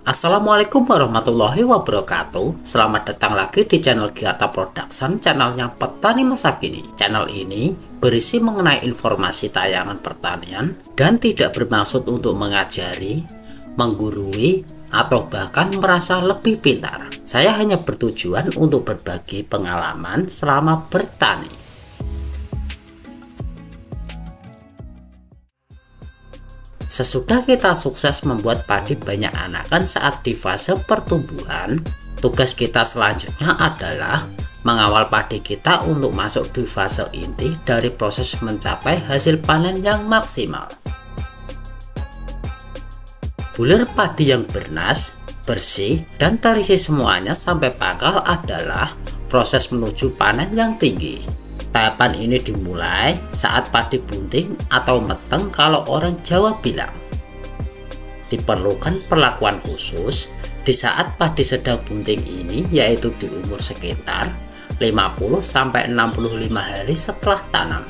Assalamualaikum warahmatullahi wabarakatuh. Selamat datang lagi di channel Giata Production, channelnya petani masa kini. Channel ini berisi mengenai informasi tayangan pertanian dan tidak bermaksud untuk mengajari, menggurui, atau bahkan merasa lebih pintar. Saya hanya bertujuan untuk berbagi pengalaman selama bertani. Sesudah kita sukses membuat padi banyak anakan saat di fase pertumbuhan, tugas kita selanjutnya adalah mengawal padi kita untuk masuk di fase inti dari proses mencapai hasil panen yang maksimal. Bulir padi yang bernas, bersih, dan terisi semuanya sampai pangkal adalah proses menuju panen yang tinggi. Tahapan ini dimulai saat padi bunting atau meteng kalau orang Jawa bilang. Diperlukan perlakuan khusus di saat padi sedang bunting ini, yaitu di umur sekitar 50-65 hari setelah tanam.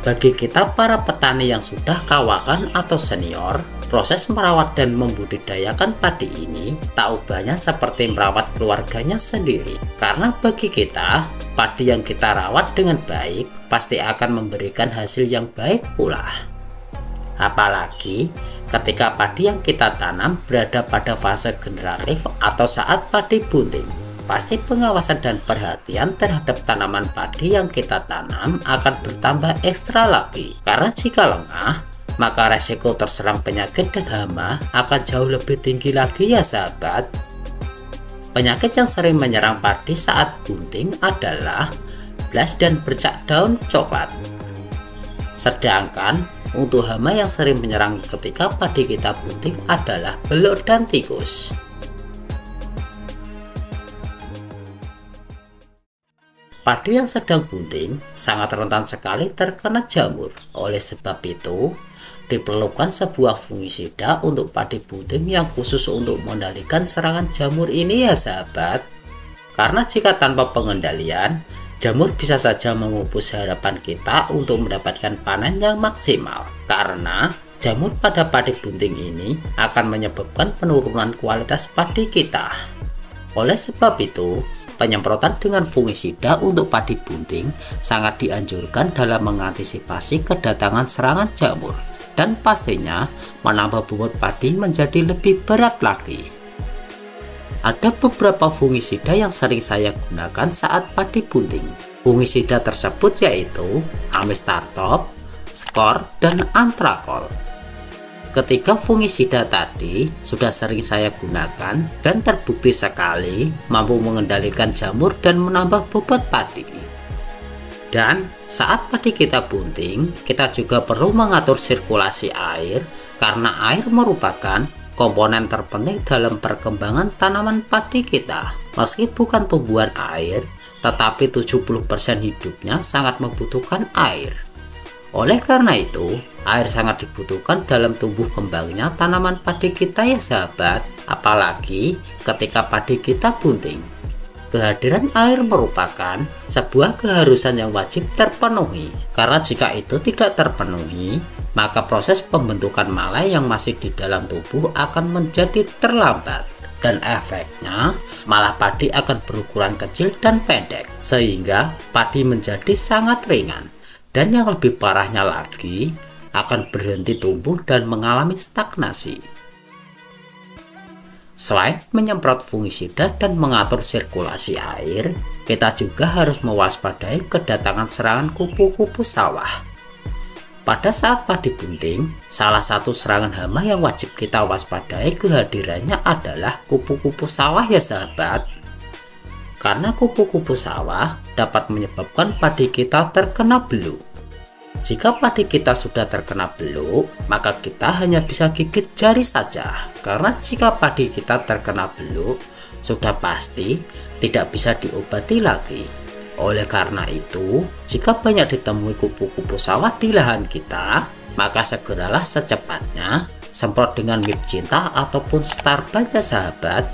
Bagi kita para petani yang sudah kawakan atau senior, proses merawat dan membudidayakan padi ini tak ubahnya seperti merawat keluarganya sendiri. Karena bagi kita, padi yang kita rawat dengan baik pasti akan memberikan hasil yang baik pula. Apalagi ketika padi yang kita tanam berada pada fase generatif atau saat padi bunting. Pasti pengawasan dan perhatian terhadap tanaman padi yang kita tanam akan bertambah ekstra lagi. Karena jika lengah, maka resiko terserang penyakit dan hama akan jauh lebih tinggi lagi ya sahabat. Penyakit yang sering menyerang padi saat bunting adalah blas dan bercak daun coklat. Sedangkan untuk hama yang sering menyerang ketika padi kita bunting adalah beluk dan tikus. Padi yang sedang bunting sangat rentan sekali terkena jamur. Oleh sebab itu, diperlukan sebuah fungisida untuk padi bunting yang khusus untuk mengendalikan serangan jamur ini ya sahabat. Karena jika tanpa pengendalian, jamur bisa saja memupus harapan kita untuk mendapatkan panen yang maksimal. Karena jamur pada padi bunting ini akan menyebabkan penurunan kualitas padi kita. Oleh sebab itu, penyemprotan dengan fungisida untuk padi bunting sangat dianjurkan dalam mengantisipasi kedatangan serangan jamur dan pastinya menambah bobot padi menjadi lebih berat lagi. Ada beberapa fungisida yang sering saya gunakan saat padi bunting. Fungisida tersebut yaitu Amistartop, Skor, dan Antrakol. Ketiga fungisida tadi sudah sering saya gunakan dan terbukti sekali mampu mengendalikan jamur dan menambah bobot padi. Dan saat padi kita bunting, kita juga perlu mengatur sirkulasi air karena air merupakan komponen terpenting dalam perkembangan tanaman padi kita. Meski bukan tumbuhan air, tetapi 70% hidupnya sangat membutuhkan air. Oleh karena itu, air sangat dibutuhkan dalam tumbuh kembangnya tanaman padi kita ya sahabat, apalagi ketika padi kita bunting. Kehadiran air merupakan sebuah keharusan yang wajib terpenuhi, karena jika itu tidak terpenuhi, maka proses pembentukan malai yang masih di dalam tubuh akan menjadi terlambat. Dan efeknya, malah padi akan berukuran kecil dan pendek, sehingga padi menjadi sangat ringan. Dan yang lebih parahnya lagi, akan berhenti tumbuh dan mengalami stagnasi. Selain menyemprot fungisida dan mengatur sirkulasi air, kita juga harus mewaspadai kedatangan serangan kupu-kupu sawah. Pada saat padi bunting, salah satu serangan hama yang wajib kita waspadai kehadirannya adalah kupu-kupu sawah ya sahabat. Karena kupu-kupu sawah dapat menyebabkan padi kita terkena beluk. Jika padi kita sudah terkena beluk, maka kita hanya bisa gigit jari saja. Karena jika padi kita terkena beluk, sudah pasti tidak bisa diobati lagi. Oleh karena itu, jika banyak ditemui kupu-kupu sawah di lahan kita, maka segeralah secepatnya semprot dengan Mipcinta ataupun Starbat ya sahabat.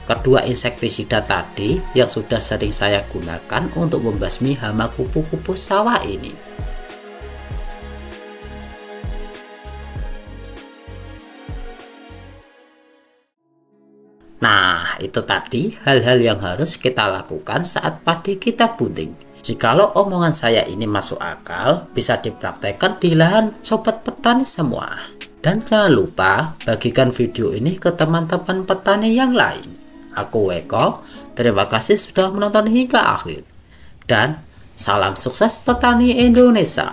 Kedua insektisida tadi yang sudah sering saya gunakan untuk membasmi hama kupu-kupu sawah ini. Nah, itu tadi hal-hal yang harus kita lakukan saat padi kita bunting. Jikalau omongan saya ini masuk akal, bisa dipraktekkan di lahan sobat petani semua. Dan jangan lupa bagikan video ini ke teman-teman petani yang lain. Aku Eko, terima kasih sudah menonton hingga akhir. Dan salam sukses petani Indonesia.